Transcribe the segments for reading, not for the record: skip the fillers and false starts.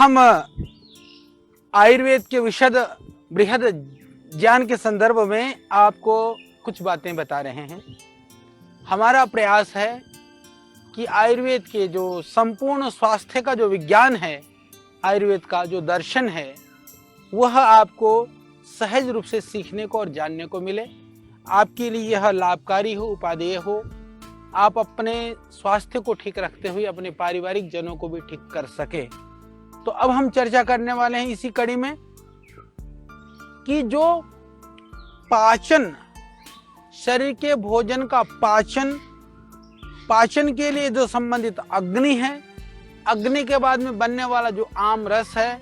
हम आयुर्वेद के विशद बृहद ज्ञान के संदर्भ में आपको कुछ बातें बता रहे हैं। हमारा प्रयास है कि आयुर्वेद के जो संपूर्ण स्वास्थ्य का जो विज्ञान है, आयुर्वेद का जो दर्शन है, वह आपको सहज रूप से सीखने को और जानने को मिले। आपके लिए यह लाभकारी हो, उपादेय हो। आप अपने स्वास्थ्य को ठीक रखते हुए अपने पारिवारिक जनों को भी ठीक कर सके। तो अब हम चर्चा करने वाले हैं इसी कड़ी में कि जो पाचन, शरीर के भोजन का पाचन के लिए जो संबंधित अग्नि है, अग्नि के बाद में बनने वाला जो आम रस है,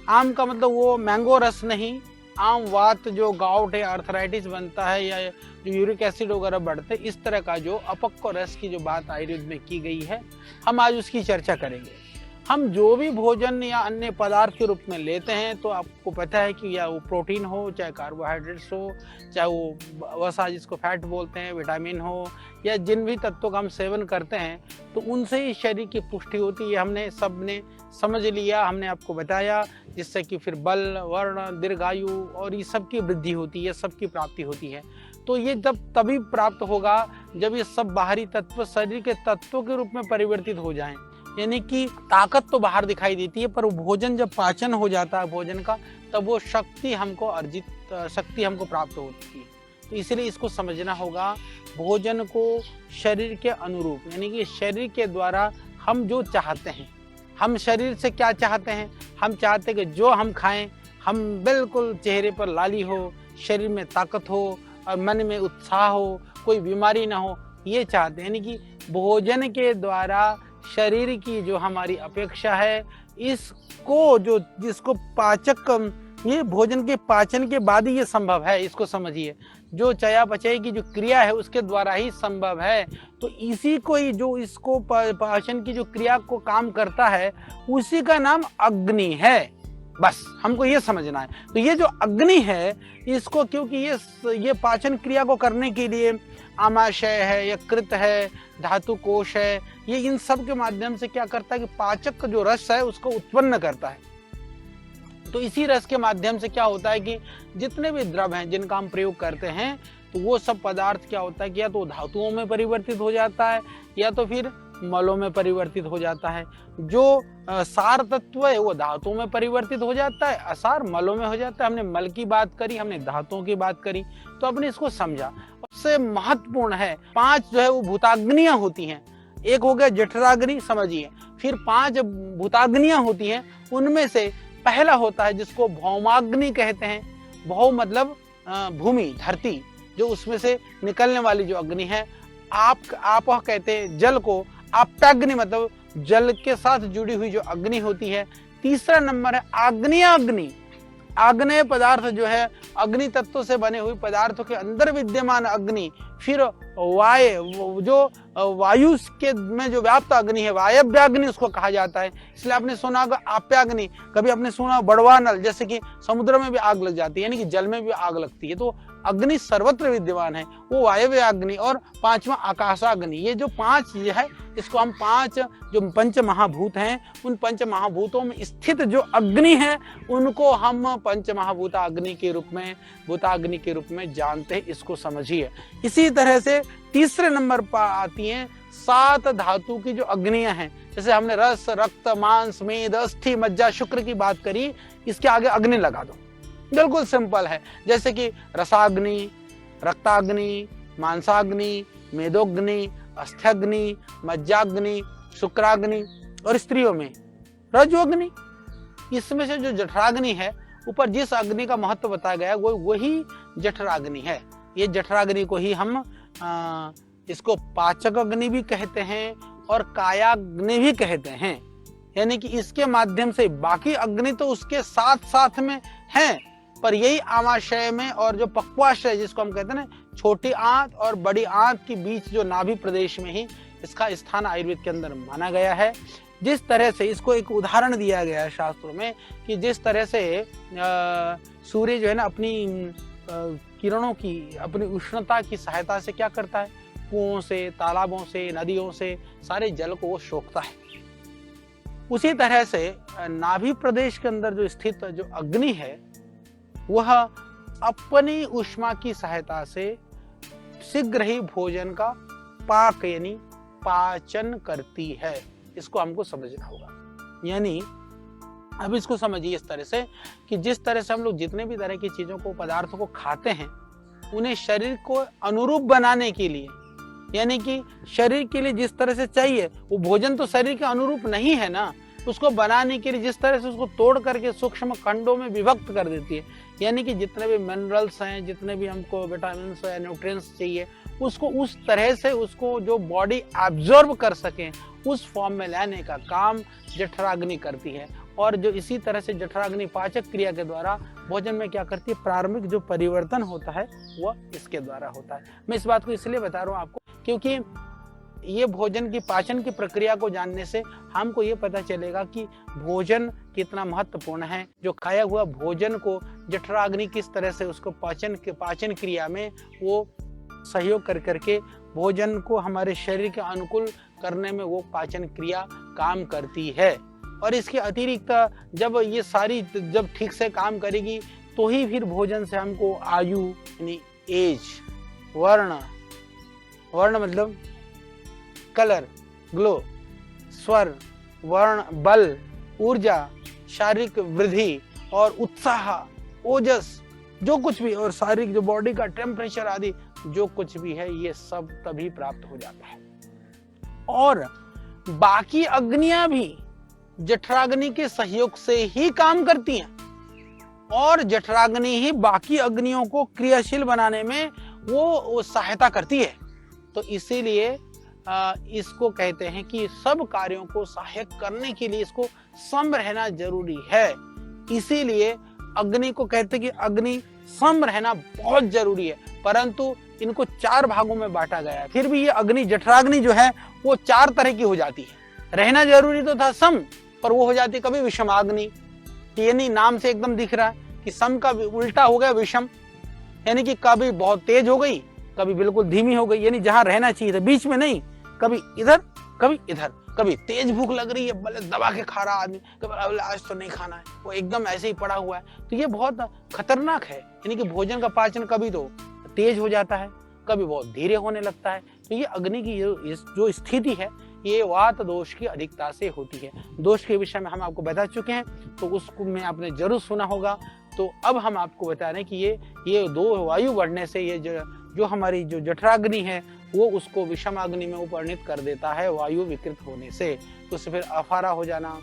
आम का मतलब वो मैंगो रस नहीं, आम वात जो गाउट है, आर्थराइटिस बनता है या जो यूरिक एसिड वगैरह बढ़ते, इस तरह का जो अपक्व रस की जो बात आयुर्वेद में की गई है, हम आज उसकी चर्चा करेंगे। हम जो भी भोजन या अन्य पदार्थ के रूप में लेते हैं तो आपको पता है कि या वो प्रोटीन हो, चाहे कार्बोहाइड्रेट्स हो, चाहे वो वसा जिसको फैट बोलते हैं, विटामिन हो, या जिन भी तत्वों का हम सेवन करते हैं तो उनसे ही शरीर की पुष्टि होती है। हमने सबने समझ लिया, हमने आपको बताया, जिससे कि फिर बल, वर्ण, दीर्घायु और ये सब की वृद्धि होती है, सबकी प्राप्ति होती है। तो ये जब तभी प्राप्त होगा जब ये सब बाहरी तत्व शरीर के तत्वों के रूप में परिवर्तित हो जाएं। यानी कि ताकत तो बाहर दिखाई देती है, पर भोजन जब पाचन हो जाता है भोजन का, तब वो शक्ति हमको प्राप्त होती है। तो इसलिए इसको समझना होगा, भोजन को शरीर के अनुरूप, यानी कि शरीर के द्वारा हम जो चाहते हैं, हम शरीर से क्या चाहते हैं, हम चाहते हैं कि जो हम खाएं, हम बिल्कुल चेहरे पर लाली हो, शरीर में ताकत हो और मन में उत्साह हो, कोई बीमारी ना हो, ये चाहते हैं। यानी कि भोजन के द्वारा शरीर की जो हमारी अपेक्षा है, इसको जो जिसको पाचक, ये भोजन के पाचन के बाद ही ये संभव है, इसको समझिए। जो चयापचय की जो क्रिया है उसके द्वारा ही संभव है। तो इसी को ही, जो इसको पाचन की जो क्रिया को काम करता है, उसी का नाम अग्नि है। बस हमको ये समझना है। तो ये जो अग्नि है, इसको क्योंकि ये पाचन क्रिया को करने के लिए आमाशय है, यकृत है, धातु कोश है, ये इन सब के माध्यम से क्या करता है कि पाचक का जो रस है उसको उत्पन्न करता है। तो इसी रस के माध्यम से क्या होता है कि जितने भी द्रव हैं जिनका हम प्रयोग करते हैं, तो वो सब पदार्थ क्या होता है कि या तो धातुओं में परिवर्तित हो जाता है या तो फिर मलों में परिवर्तित हो जाता है। जो सार तत्व है वो धातुओं में परिवर्तित हो जाता है, असार मलों में हो जाता है। हमने मल की बात करी, हमने धातुओं की बात करी, तो आपने इसको समझा। सबसे महत्वपूर्ण है, 5 जो है वो भूताग्नियां होती हैं। एक हो गया जठराग्नि, समझिए। फिर 5 भूताग्नियां होती हैं, उनमें से पहला होता है जिसको भौमाग्नि कहते हैं। भौ मतलब भूमि, धरती, जो उसमें से निकलने वाली जो अग्नि है। आप कहते हैं जल को। आप्याग्नि मतलब जल के साथ जुड़ी हुई जो अग्नि होती है। तीसरा नंबर है आग्नेयाग्नि। आग्नेय पदार्थ जो है, अग्नि तत्वों से बने हुए पदार्थों के अंदर विद्यमान अग्नि। फिर जो वायु के में जो व्याप्त अग्नि है, वायव्याग्नि उसको कहा जाता है। इसलिए आपने सुना होगा आप्याग्नि। कभी आपने सुना बड़वानल, जैसे कि समुद्र में भी आग लग जाती है, यानी कि जल में भी आग लगती है। तो अग्नि सर्वत्र विद्यमान है, वो वायव्य अग्नि। और 5वां आकाशाग्नि। ये जो 5 है, इसको हम 5 जो पंच महाभूत हैं, उन पंच महाभूतों में स्थित जो अग्नि है, उनको हम पंच महाभूता अग्नि के रूप में, भूताग्नि के रूप में जानते हैं। इसको समझिए। इसी तरह से तीसरे नंबर पर आती हैं 7 धातु की जो अग्नियां हैं। जैसे हमने रस, रक्त, मांस, मेद, अस्थि, मज्जा, शुक्र की बात करी, इसके आगे अग्नि लगा दो, बिल्कुल सिंपल है। जैसे कि रसाग्नि, रक्ताग्नि, मांसाग्नि, मेदोग्नि, अस्थ्याग्नि, मज्जाग्नि, शुक्राग्नि, और स्त्रियों में रजोग्नि। इसमें से जो जठराग्नि है, ऊपर जिस अग्नि का महत्व बताया गया वो वही जठराग्नि है। ये जठराग्नि को ही हम इसको पाचक अग्नि भी कहते हैं और कायाग्नि भी कहते हैं। यानी कि इसके माध्यम से बाकी अग्नि तो उसके साथ साथ में है, पर यही आमाशय में और जो पक्वाशय जिसको हम कहते हैं ना, छोटी आंत और बड़ी आंत के बीच जो नाभि प्रदेश में ही इसका स्थान आयुर्वेद के अंदर माना गया है। जिस तरह से इसको एक उदाहरण दिया गया है शास्त्रों में कि जिस तरह से सूर्य जो है ना, अपनी किरणों की, अपनी उष्णता की सहायता से क्या करता है, कुओं से, तालाबों से, नदियों से सारे जल को वो सोखता है। उसी तरह से नाभि प्रदेश के अंदर जो स्थित जो अग्नि है वह अपनी ऊष्मा की सहायता से शीघ्र ही भोजन का पाक यानी पाचन करती है। इसको हमको समझना होगा। यानी अब इसको समझिए इस तरह से कि जिस तरह से हम लोग जितने भी तरह की चीजों को पदार्थों को खाते हैं उन्हें शरीर को अनुरूप बनाने के लिए, यानी कि शरीर के लिए जिस तरह से चाहिए वो भोजन तो शरीर के अनुरूप नहीं है ना, उसको बनाने के लिए जिस तरह से उसको तोड़ करके सूक्ष्म खंडों में विभक्त कर देती है। यानी कि जितने भी मिनरल्स हैं, जितने भी हमको विटामिन या न्यूट्रिएंट्स चाहिए, उसको उस तरह से उसको जो बॉडी एब्जॉर्ब कर सके उस फॉर्म में लाने का काम जठराग्नि करती है। और जो इसी तरह से जठराग्नि पाचक क्रिया के द्वारा भोजन में क्या करती है, प्रारंभिक जो परिवर्तन होता है वह इसके द्वारा होता है। मैं इस बात को इसलिए बता रहा हूँ आपको क्योंकि ये भोजन की पाचन की प्रक्रिया को जानने से हमको ये पता चलेगा कि भोजन कितना महत्वपूर्ण है। जो खाया हुआ भोजन को जठराग्नि किस तरह से उसको पाचन क्रिया में वो सहयोग कर करके भोजन को हमारे शरीर के अनुकूल करने में वो पाचन क्रिया काम करती है। और इसके अतिरिक्त जब ये सारी जब ठीक से काम करेगी तो ही फिर भोजन से हमको आयु यानी एज, वर्ण मतलब कलर, ग्लो, स्वर, वर्ण, बल, ऊर्जा, शारीरिक वृद्धि और उत्साह, ओजस, जो कुछ भी, और शारीरिक जो बॉडी का टेम्परेचर आदि जो कुछ भी है ये सब तभी प्राप्त हो जाता है। और बाकी अग्नियां भी जठराग्नि के सहयोग से ही काम करती हैं और जठराग्नि ही बाकी अग्नियों को क्रियाशील बनाने में वो सहायता करती है। तो इसीलिए इसको कहते हैं कि सब कार्यों को सहायक करने के लिए इसको सम रहना जरूरी है। इसीलिए अग्नि को कहते हैं कि अग्नि सम रहना बहुत जरूरी है। परंतु इनको 4 भागों में बांटा गया है। फिर भी ये अग्नि जठराग्नि जो है वो 4 तरह की हो जाती है। रहना जरूरी तो था सम, पर वो हो जाती है कभी विषमाग्नि, यानी नाम से एकदम दिख रहा है कि सम का उल्टा हो गया विषम, यानी कि कभी बहुत तेज हो गई, कभी बिल्कुल धीमी हो गई, यानी जहां रहना चाहिए था बीच में नहीं, कभी इधर कभी इधर, कभी तेज भूख लग रही है भले दबा के खा रहा आदमी, कभी आज तो नहीं खाना है, वो एकदम ऐसे ही पड़ा हुआ है। तो ये बहुत खतरनाक है। यानी कि भोजन का पाचन कभी तो तेज हो जाता है, कभी बहुत धीरे होने लगता है। तो ये अग्नि की जो स्थिति है ये वात दोष की अधिकता से होती है। दोष के विषय में हम आपको बता चुके हैं, तो उसको में आपने जरूर सुना होगा। तो अब हम आपको बता रहे हैं कि ये 2 वायु बढ़ने से ये जो हमारी जो जठराग्नि है वो उसको विषमाग्नि में परिणित कर देता है वायु विकृत होने से। तो उससे फिर अफारा हो जाना,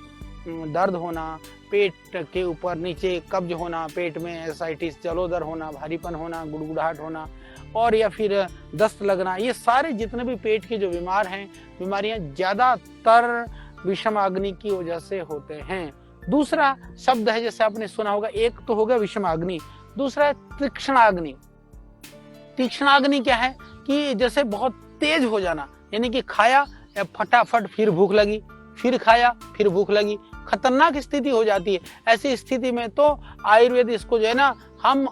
दर्द होना, पेट के ऊपर नीचे कब्ज होना, पेट में एसाइटिस, जलोदर होना, भारीपन होना, गुड़गुड़ाहट होना, और या फिर दस्त लगना, ये सारे जितने भी पेट के जो बीमारियां ज्यादातर विषमाग्नि की वजह से होते हैं। दूसरा शब्द है जैसे आपने सुना होगा, एक तो हो गया विषमाग्नि, दूसरा है तीक्ष्णाग्नि। तीक्ष्णाग्नि क्या है कि जैसे बहुत तेज हो जाना, यानी कि खाया फटाफट फिर भूख लगी, फिर खाया फिर भूख लगी, खतरनाक स्थिति हो जाती है। ऐसी स्थिति में तो आयुर्वेद इसको जो है ना हम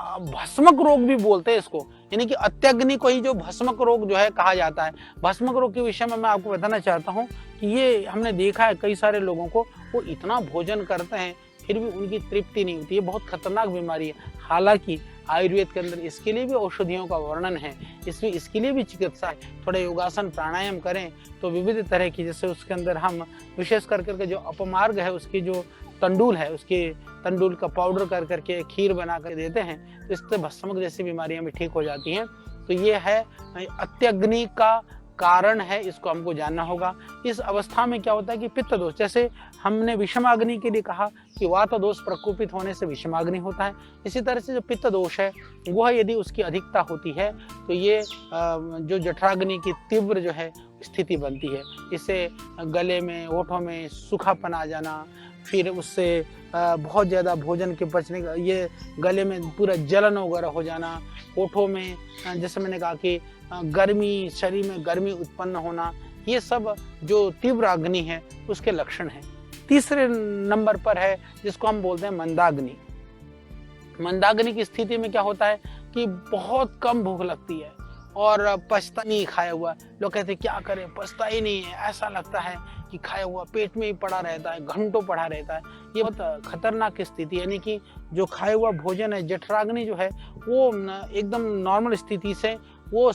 भस्मक रोग भी बोलते हैं इसको, यानी कि अत्यग्नि को ही जो भस्मक रोग जो है कहा जाता है। भस्मक रोग के विषय में मैं आपको बताना चाहता हूँ कि ये हमने देखा है कई सारे लोगों को, वो इतना भोजन करते हैं फिर भी उनकी तृप्ति नहीं होती। ये बहुत खतरनाक बीमारी है। हालांकि आयुर्वेद के अंदर इसके लिए भी औषधियों का वर्णन है, इसके लिए भी चिकित्सा है। थोड़े योगासन प्राणायाम करें तो विविध तरह की, जैसे उसके अंदर हम विशेष करके जो अपमार्ग है उसकी जो तंडुल है, उसके तंडुल का पाउडर कर करके खीर बना कर देते हैं, तो इससे भस्मक जैसी बीमारियां भी ठीक हो जाती हैं। तो ये है अत्यग्नि का कारण है, इसको हमको जानना होगा। इस अवस्था में क्या होता है कि पित्त दोष, जैसे हमने विषमाग्नि के लिए कहा कि वात दोष प्रकोपित होने से विषमाग्नि होता है, इसी तरह से जो पित्त दोष है वह यदि उसकी अधिकता होती है तो ये जो जठराग्नि की तीव्र जो है स्थिति बनती है। इससे गले में, होठों में सूखापन आ जाना, फिर उससे बहुत ज़्यादा भोजन के पचने का, ये गले में पूरा जलन वगैरह हो जाना, होठों में जैसे मैंने कहा कि गर्मी, शरीर में गर्मी उत्पन्न होना, ये सब जो तीव्र अग्नि है उसके लक्षण हैं। तीसरे नंबर पर है जिसको हम बोलते हैं मंदाग्नि। मंदाग्नि की स्थिति में क्या होता है कि बहुत कम भूख लगती है, और पचता नहीं खाया हुआ। लोग कहते क्या करें, पचता ही नहीं है, ऐसा लगता है कि खाया हुआ पेट में ही पड़ा रहता है, घंटों पड़ा रहता है। ये बहुत खतरनाक स्थिति, यानी कि जो खाया हुआ भोजन है, जठराग्नि जो है वो एकदम नॉर्मल स्थिति से वो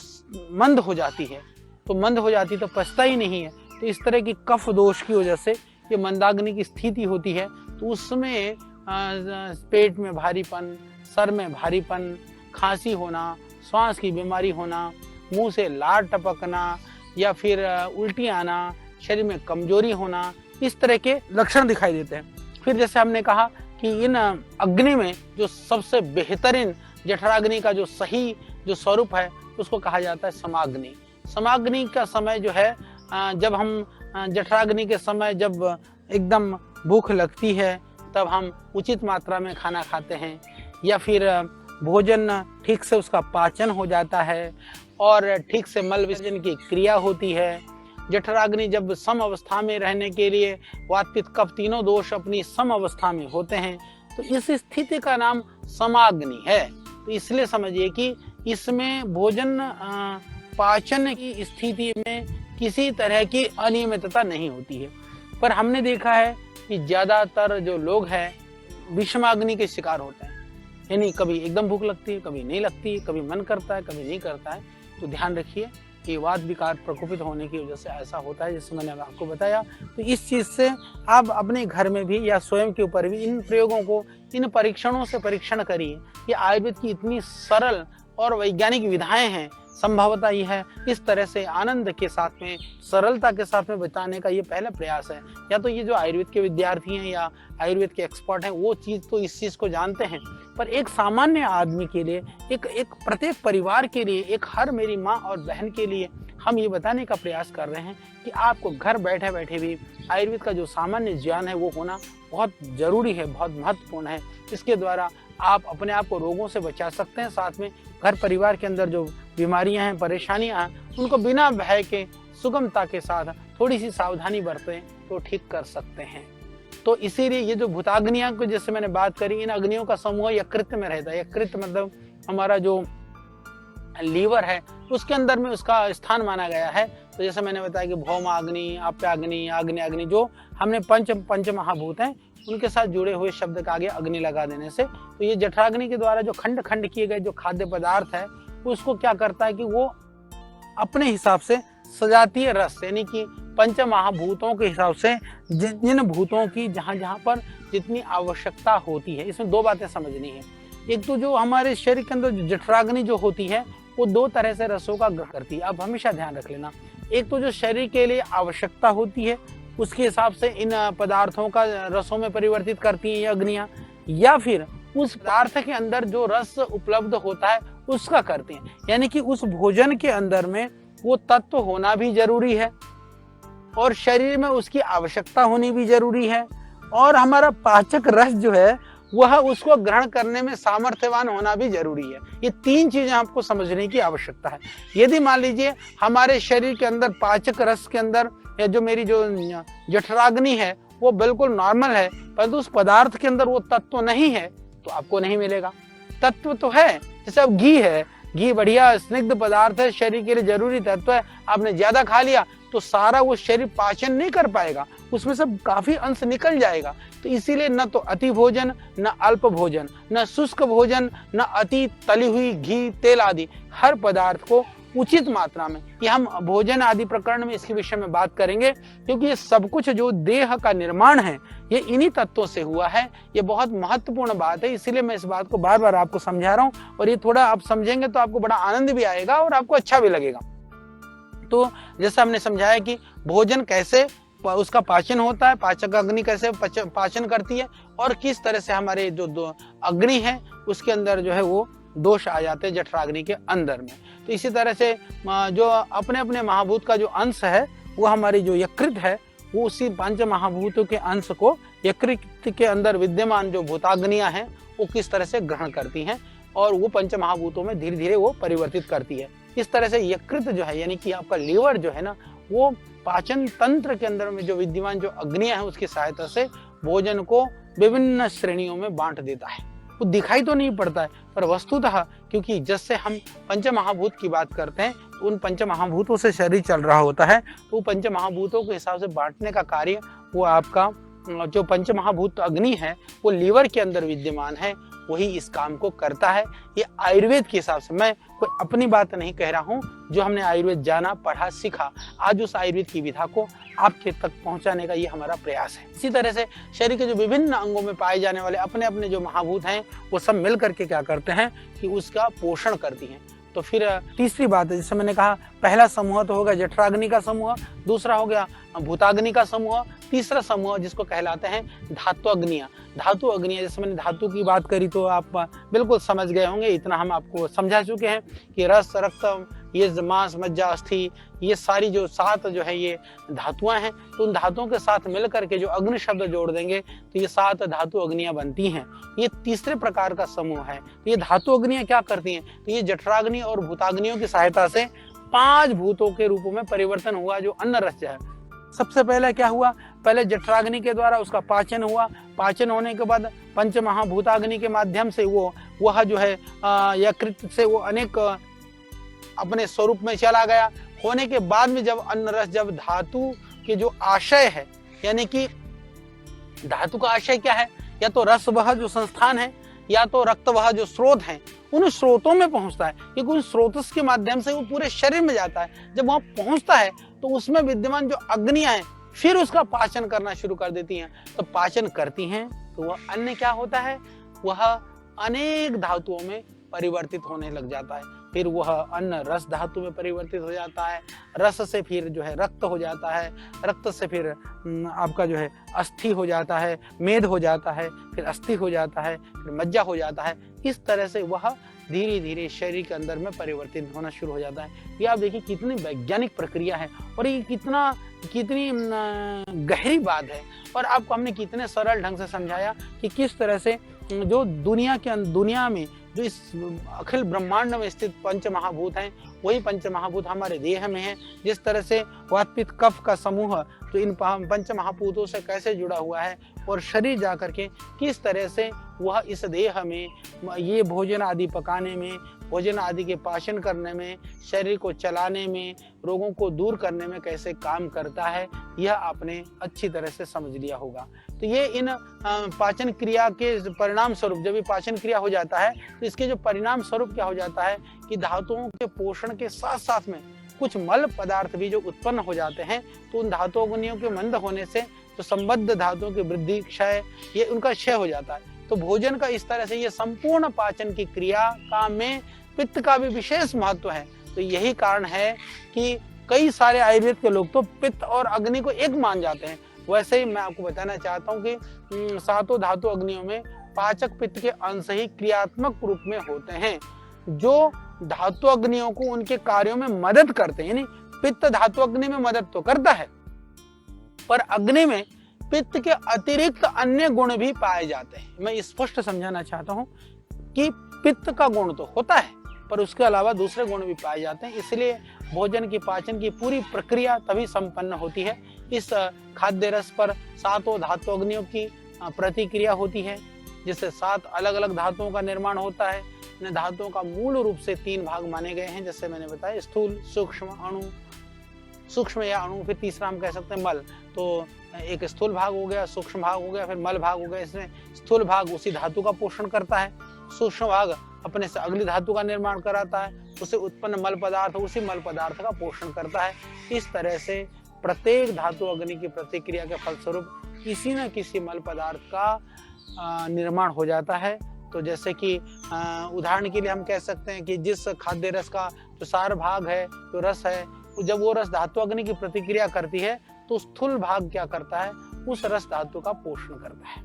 मंद हो जाती है, तो मंद हो जाती तो पचता ही नहीं है। तो इस तरह की कफ दोष की वजह से ये मंदाग्नि की स्थिति होती है। तो उसमें पेट में भारीपन, सर में भारीपन, खांसी होना, श्वास की बीमारी होना, मुंह से लार टपकना या फिर उल्टी आना, शरीर में कमजोरी होना, इस तरह के लक्षण दिखाई देते हैं। फिर जैसे हमने कहा कि इन अग्नि में जो सबसे बेहतरीन जठराग्नि का जो सही जो स्वरूप है उसको कहा जाता है समाग्नि। समाग्नि का समय जो है जब हम जठराग्नि के समय जब एकदम भूख लगती है तब हम उचित मात्रा में खाना खाते हैं, या फिर भोजन ठीक से उसका पाचन हो जाता है और ठीक से मल विसर्जन की क्रिया होती है। जठराग्नि जब सम अवस्था में रहने के लिए वात पित्त कफ तीनों दोष अपनी सम अवस्था में होते हैं, तो इस स्थिति का नाम समाग्नि है। तो इसलिए समझिए कि इसमें भोजन पाचन की स्थिति में किसी तरह की अनियमितता नहीं होती है। पर हमने देखा है कि ज्यादातर जो लोग हैं विषमाग्नि के शिकार होते हैं, यानी कभी एकदम भूख लगती है, कभी नहीं लगती, कभी मन करता है, कभी नहीं करता है। तो ध्यान रखिए कि वात विकार प्रकोपित होने की वजह से ऐसा होता है, जैसे मैंने आपको बताया। तो इस चीज से आप अपने घर में भी या स्वयं के ऊपर भी इन प्रयोगों को, इन परीक्षणों से परीक्षण करिए। ये आयुर्वेद की इतनी सरल और वैज्ञानिक विधाएं हैं, संभवतः यह है इस तरह से आनंद के साथ में, सरलता के साथ में बताने का ये पहला प्रयास है। या तो ये जो आयुर्वेद के विद्यार्थी हैं या आयुर्वेद के एक्सपर्ट हैं वो चीज तो इस चीज को जानते हैं, पर एक सामान्य आदमी के लिए, एक प्रत्येक परिवार के लिए, एक हर मेरी माँ और बहन के लिए हम ये बताने का प्रयास कर रहे हैं कि आपको घर बैठे बैठे भी आयुर्वेद का जो सामान्य ज्ञान है वो होना बहुत जरूरी है, बहुत महत्वपूर्ण है। इसके द्वारा आप अपने आप को रोगों से बचा सकते हैं, साथ में घर परिवार के अंदर जो बीमारियां हैं, परेशानियां हैं, उनको बिना भय के सुगमता के साथ थोड़ी सी सावधानी बरतें तो ठीक कर सकते हैं। तो इसीलिए ये जो भूताग्नियां को जैसे मैंने बात करी, इन अग्नियों का समूह यकृत में रहता है। यकृत मतलब हमारा जो लीवर है उसके अंदर में उसका स्थान माना गया है। तो जैसे मैंने बताया कि भौमाग्नि, आप्याग्नि, आग्नेयाग्नि, जो हमने पंच महाभूत हैं उनके साथ जुड़े हुए शब्द का आगे अग्नि लगा देने से, तो ये जठराग्नि के द्वारा जो खंड खंड किए गए जो खाद्य पदार्थ है उसको क्या करता है कि वो अपने हिसाब से सजातीय रस, यानी कि पंच महाभूतों के हिसाब से जिन भूतों की जहां जहां पर जितनी आवश्यकता होती है। इसमें दो बातें समझनी है। एक तो जो हमारे शरीर के अंदर जठराग्नि जो होती है वो दो तरह से रसों का ग्रहण करती है, आप हमेशा ध्यान रख लेना। एक तो जो शरीर के लिए आवश्यकता होती है उसके हिसाब से इन पदार्थों का रसों में परिवर्तित करती है ये अग्नियां, या फिर उस पदार्थ के अंदर जो रस उपलब्ध होता है उसका करते हैं। यानी कि उस भोजन के अंदर में वो तत्व होना भी जरूरी है और शरीर में उसकी आवश्यकता होनी भी जरूरी है, और हमारा पाचक रस जो है वह उसको ग्रहण करने में सामर्थ्यवान होना भी जरूरी है। ये तीन चीजें आपको समझने की आवश्यकता है। यदि मान लीजिए हमारे शरीर के अंदर पाचक रस के अंदर या जो मेरी जो जठराग्नि है वो बिल्कुल नॉर्मल है, परंतु उस पदार्थ के अंदर वो तत्व नहीं है तो आपको नहीं मिलेगा। तत्व तो है, जैसे अब घी है, घी बढ़िया स्निग्ध पदार्थ है, शरीर के लिए जरूरी तत्व है, आपने ज्यादा खा लिया तो सारा वो शरीर पाचन नहीं कर पाएगा, उसमें से काफी अंश निकल जाएगा। तो इसीलिए न तो अति भोजन, न अल्प भोजन, न शुष्क भोजन, न अति तली हुई घी तेल आदि, हर पदार्थ को उचित मात्रा में, ये हम भोजन आदि प्रकरण में इसके विषय में बात करेंगे, क्योंकि ये सब कुछ जो देह का निर्माण है ये इन्हीं तत्वों से हुआ है। ये बहुत महत्वपूर्ण बात है, इसीलिए मैं इस बात को बार बार आपको समझा रहा हूँ, और ये थोड़ा आप समझेंगे तो आपको बड़ा आनंद भी आएगा और आपको अच्छा भी लगेगा। तो जैसा हमने समझाया कि भोजन कैसे उसका पाचन होता है, पाचक अग्नि कैसे पाचन करती है, और किस तरह से हमारे जो अग्नि है उसके अंदर जो है वो दोष आ जाते हैं जठराग्नि के अंदर में। तो इसी तरह से जो अपने अपने महाभूत का जो अंश है वो हमारी जो यकृत है वो उसी पंच महाभूतों के अंश को यकृत के अंदर विद्यमान जो भूताग्नियां हैं वो किस तरह से ग्रहण करती हैं और वो पंच महाभूतों में धीरे धीरे वो परिवर्तित करती है। इस तरह से यकृत जो है यानी कि आपका लीवर जो है ना, वो पाचन तंत्र के अंदर में जो विद्यमान जो अग्नियां हैं उसकी सहायता से भोजन को विभिन्न श्रेणियों में बांट देता है। वो दिखाई तो नहीं पड़ता है, पर वस्तुतः क्योंकि जैसे हम पंच महाभूत की बात करते हैं तो उन पंच महाभूतों से शरीर चल रहा होता है, तो पंच महाभूतों के हिसाब से बांटने का कार्य वो आपका जो पंच महाभूत अग्नि है वो लीवर के अंदर विद्यमान है, वही इस काम को करता है। ये आयुर्वेद के हिसाब से, मैं कोई अपनी बात नहीं कह रहा हूँ, जो हमने आयुर्वेद जाना, पढ़ा, सीखा, आज उस आयुर्वेद की विधा को आपके तक पहुंचाने का ये हमारा प्रयास है। इसी तरह से शरीर के जो विभिन्न अंगों में पाए जाने वाले अपने अपने जो महाभूत हैं वो सब मिल करके क्या करते हैं कि उसका पोषण करती हैं। तो फिर तीसरी बात है, जैसे मैंने कहा पहला समूह तो होगा जठराग्नि का समूह, दूसरा हो गया भूताग्नि का समूह, तीसरा समूह जिसको कहलाते हैं धातु अग्नियां। धातु अग्नियां, जैसे मैंने धातु की बात करी तो आप बिल्कुल समझ गए होंगे, इतना हम आपको समझा चुके हैं कि रस, रक्त, ये मांस, मज्जा, अस्थि, ये सारी जो 7 जो है ये धातुआं हैं, तो उन धातुओं के साथ मिल करके जो अग्नि शब्द जोड़ देंगे तो ये 7 धातु अग्नियां बनती हैं। ये तीसरे प्रकार का समूह है। तो ये धातु अग्नियां क्या करती हैं, तो ये जठराग्नि और भूताग्नियों की सहायता से 5 भूतों के रूपों में परिवर्तन हुआ जो अन्न रस है। सबसे पहले क्या हुआ, पहले जठराग्नि के द्वारा उसका पाचन हुआ, पाचन होने के बाद पंच महाभूताग्नि के माध्यम से वह जो है यकृत से वो अनेक अपने स्वरूप में चला गया। होने के बाद में जब अन्न रस, जब धातु के जो आशय है, यानी कि धातु का आशय क्या है, या तो रस वह जो संस्थान है या तो रक्त वह जो स्रोत है, उन स्रोतों में पहुंचता है, क्योंकि उन स्रोत के माध्यम से वो पूरे शरीर में जाता है। जब वहां पहुंचता है तो उसमें विद्यमान जो अग्नियां हैं फिर उसका पाचन करना शुरू कर देती हैं। तो पाचन करती हैं तो वह अन्न क्या होता है, वह अनेक धातुओं में परिवर्तित होने लग जाता है। फिर वह अन्न रस धातु में परिवर्तित हो जाता है, रस से फिर जो है रक्त हो जाता है, रक्त से फिर आपका जो है अस्थि हो जाता है, मेद हो जाता है, फिर अस्थि हो जाता है, फिर मज्जा हो जाता है। इस तरह से वह धीरे धीरे शरीर के अंदर में परिवर्तित होना शुरू हो जाता है। ये आप देखिए कितनी वैज्ञानिक प्रक्रिया है और ये कितनी गहरी बात है, और आपको हमने कितने सरल ढंग से समझाया कि किस तरह से जो दुनिया में जो इस अखिल ब्रह्मांड में स्थित पंच महाभूत हैं, वही पंच महाभूत हमारे देह में है। जिस तरह से वात पित्त कफ का समूह जो इन पंच महाभूतों से कैसे जुड़ा हुआ है, और शरीर जाकर के किस तरह से वह इस देह में ये भोजन आदि पकाने में, भोजन आदि के पाचन करने में, शरीर को चलाने में, रोगों को दूर करने में कैसे काम करता है, यह आपने अच्छी तरह से समझ लिया होगा। तो ये इन पाचन क्रिया के परिणाम स्वरूप, जब ये पाचन क्रिया हो जाता है तो इसके जो परिणाम स्वरूप क्या हो जाता है कि धातुओं के पोषण के साथ साथ में कुछ मल पदार्थ भी जो उत्पन्न हो जाते हैं, तो उन धातु अग्नियों के मंद होने से जो संबद्ध धातुओं की वृद्धि, क्षय, ये उनका क्षय हो जाता है। तो भोजन का इस तरह से ये संपूर्ण पाचन की क्रिया का में पित्त का भी विशेष महत्व है। तो यही कारण है कि कई सारे आयुर्वेद के लोग तो पित्त और अग्नि को एक मान जाते हैं। वैसे ही मैं आपको बताना चाहता हूँ कि 7 धातु अग्नियों में पाचक पित्त के अंश ही क्रियात्मक रूप में होते हैं, जो धातु अग्नियों को उनके कार्यों में मदद करते हैं। यानी पित्त धातु अग्नि में मदद तो करता है, पर अग्नि में पित्त के अतिरिक्त अन्य गुण भी पाए जाते हैं। मैं स्पष्ट समझाना चाहता हूं कि पित्त का गुण तो होता है, पर उसके अलावा दूसरे गुण भी पाए जाते हैं। इसलिए भोजन की पाचन की पूरी प्रक्रिया तभी संपन्न होती है। इस खाद्य रस पर 7 धातु अग्नियों की प्रतिक्रिया होती है, जिससे 7 अलग अलग धातुओं का निर्माण होता है। इन धातुओं का मूल रूप से 3 भाग माने गए हैं, जैसे मैंने बताया, स्थूल, सूक्ष्म, अणु, सूक्ष्म या अणु, फिर तीसरा हम कह सकते हैं मल। तो एक स्थूल भाग हो गया, सूक्ष्म भाग हो गया, फिर मल भाग हो गया। इसमें स्थूल भाग उसी धातु का पोषण करता है, सूक्ष्म भाग अपने से अगली धातु का निर्माण कराता है, उसे उत्पन्न मल पदार्थ उसी मल पदार्थ का पोषण करता है। इस तरह से प्रत्येक धातु अग्नि की प्रतिक्रिया के फलस्वरूप किसी न किसी मल पदार्थ का निर्माण हो जाता है। तो जैसे कि उदाहरण के लिए हम कह सकते हैं कि जिस खाद्य रस का जो सार भाग है, जो रस है, जब वो रस धातु अग्नि की प्रतिक्रिया करती है तो स्थूल भाग क्या करता है, उस रस धातु का पोषण करता है।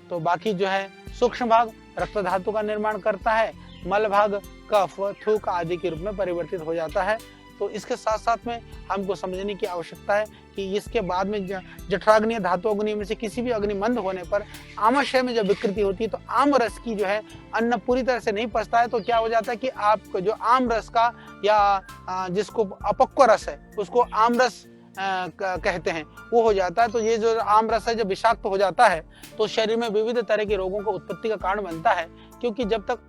तो बाकी जो है सूक्ष्म भाग रक्त धातु का निर्माण करता है, मल भाग कफ, थूक आदि के रूप में परिवर्तित हो जाता है। तो इसके साथ साथ में हमको समझने की आवश्यकता है कि इसके बाद में जठराग्नि धातु अग्नि में से किसी भी अग्नि मंद होने पर आमाशय में जब विकृति होती है तो आम रस की जो है अन्न पूरी तरह से नहीं पचता है। तो क्या हो जाता है कि आपको जो आम रस का या जिसको अपक्व रस है उसको आम रस कहते हैं वो हो जाता है। तो ये जो आम रस है जब विषाक्त हो जाता है तो शरीर में विविध तरह के रोगों को उत्पत्ति का कारण बनता है, क्योंकि जब तक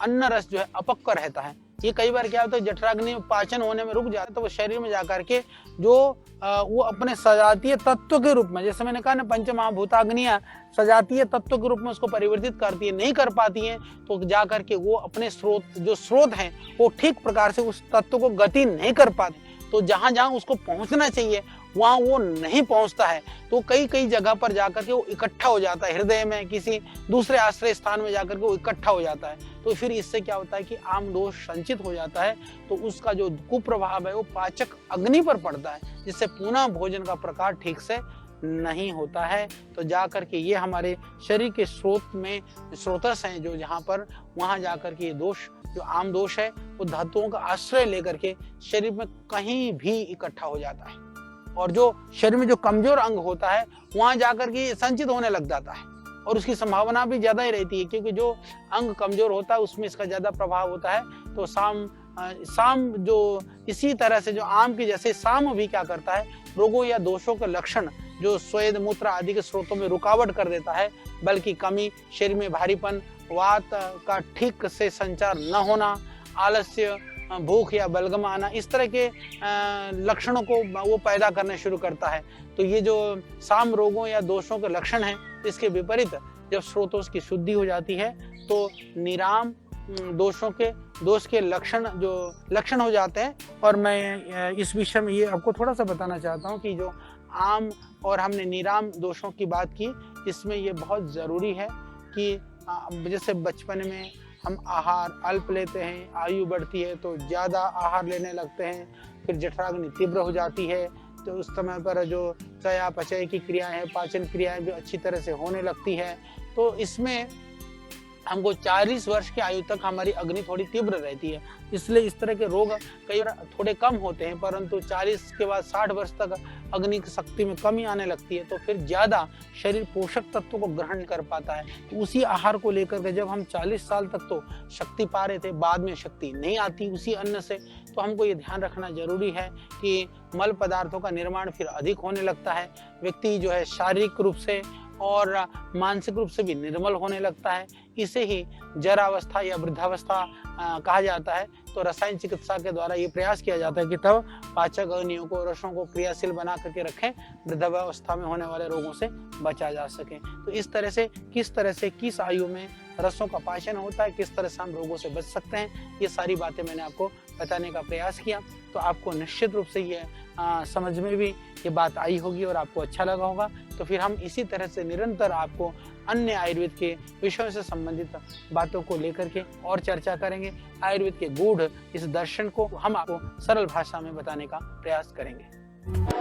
अन्न रस जो है अपक्व रहता है, ये कई बार क्या होता है जठराग्नि पाचन होने में रुक जाता है, तो वो शरीर में जाकर के जो वो अपने सजातीय तत्व के रूप में, जैसे मैंने कहा ना पंच महाभूताग्नियां सजातीय तत्व के रूप में उसको परिवर्तित करती है, नहीं कर पाती हैं, तो जाकर के वो अपने स्रोत हैं वो ठीक प्रकार से उस तत्व को गति नहीं कर पाते। तो जहां जहां उसको पहुंचना चाहिए वहां वो नहीं पहुंचता है, तो कई कई जगह पर जाकर के वो इकट्ठा हो जाता है, हृदय में किसी दूसरे आश्रय स्थान में जाकर के वो इकट्ठा हो जाता है। तो फिर इससे क्या होता है कि आम दोष संचित हो जाता है, तो उसका जो कुप्रभाव है वो पाचक अग्नि पर पड़ता है, जिससे पुनः भोजन का प्रकार ठीक से नहीं होता है। तो जाकर के ये हमारे शरीर के स्रोतस हैं जो जहाँ पर वहां जाकर के ये दोष जो आम दोष है वो धातुओं का आश्रय लेकर के शरीर में कहीं भी इकट्ठा हो जाता है, और जो शरीर में जो कमजोर अंग होता है वहां जाकर के संचित होने लग जाता है, और उसकी संभावना भी ज्यादा ही रहती है, क्योंकि जो अंग कमजोर होता है उसमें इसका ज्यादा प्रभाव होता है। तो साम जो इसी तरह से जो आम की जैसे साम भी क्या करता है, रोगों या दोषों के लक्षण जो स्वेद मूत्र आदि के स्रोतों में रुकावट कर देता है, बल्कि कमी, शरीर में भारीपन, वात का ठीक से संचार न होना, आलस्य, भूख या बलगम आना, इस तरह के लक्षणों को वो पैदा करने शुरू करता है। तो ये जो साम रोगों या दोषों के लक्षण हैं, इसके विपरीत जब स्रोतों की शुद्धि हो जाती है तो निराम दोष के लक्षण हो जाते हैं। और मैं इस विषय में ये आपको थोड़ा सा बताना चाहता हूँ कि जो आम और हमने निराम दोषों की बात की, इसमें ये बहुत ज़रूरी है कि जैसे बचपन में हम आहार अल्प लेते हैं, आयु बढ़ती है तो ज़्यादा आहार लेने लगते हैं, फिर जठराग्नि तीव्र हो जाती है, तो उस समय पर जो चयापचय की क्रियाएं हैं, पाचन क्रियाएं भी अच्छी तरह से होने लगती है। तो इसमें हमको 40 वर्ष की आयु तक हमारी अग्नि थोड़ी तीव्र रहती है, इसलिए इस तरह के रोग कई बार थोड़े कम होते हैं, परंतु 40 के बाद 60 वर्ष तक अग्नि की शक्ति में कमी आने लगती है, तो फिर ज्यादा शरीर पोषक तत्वों को ग्रहण कर पाता है। तो उसी आहार को लेकर के जब हम 40 साल तक तो शक्ति पा रहे थे, बाद में शक्ति नहीं आती उसी अन्न से, तो हमको ये ध्यान रखना जरूरी है कि मल पदार्थों का निर्माण फिर अधिक होने लगता है, व्यक्ति जो है शारीरिक रूप से और मानसिक रूप से भी निर्मल होने लगता है। इसे ही जरावस्था या वृद्धावस्था कहा जाता है। तो रसायन चिकित्सा के द्वारा ये प्रयास किया जाता है कि तब पाचक अग्नियों को, रसों को क्रियाशील बना करके रखें, वृद्धावस्था में होने वाले रोगों से बचा जा सके। तो इस तरह से किस आयु में रसों का पाचन होता है, किस तरह से हम रोगों से बच सकते हैं, ये सारी बातें मैंने आपको बताने का प्रयास किया। तो आपको निश्चित रूप से ये समझ में भी ये बात आई होगी और आपको अच्छा लगा होगा। तो फिर हम इसी तरह से निरंतर आपको अन्य आयुर्वेद के विषयों से संबंधित बातों को लेकर के और चर्चा करेंगे। आयुर्वेद के गूढ़ इस दर्शन को हम आपको सरल भाषा में बताने का प्रयास करेंगे।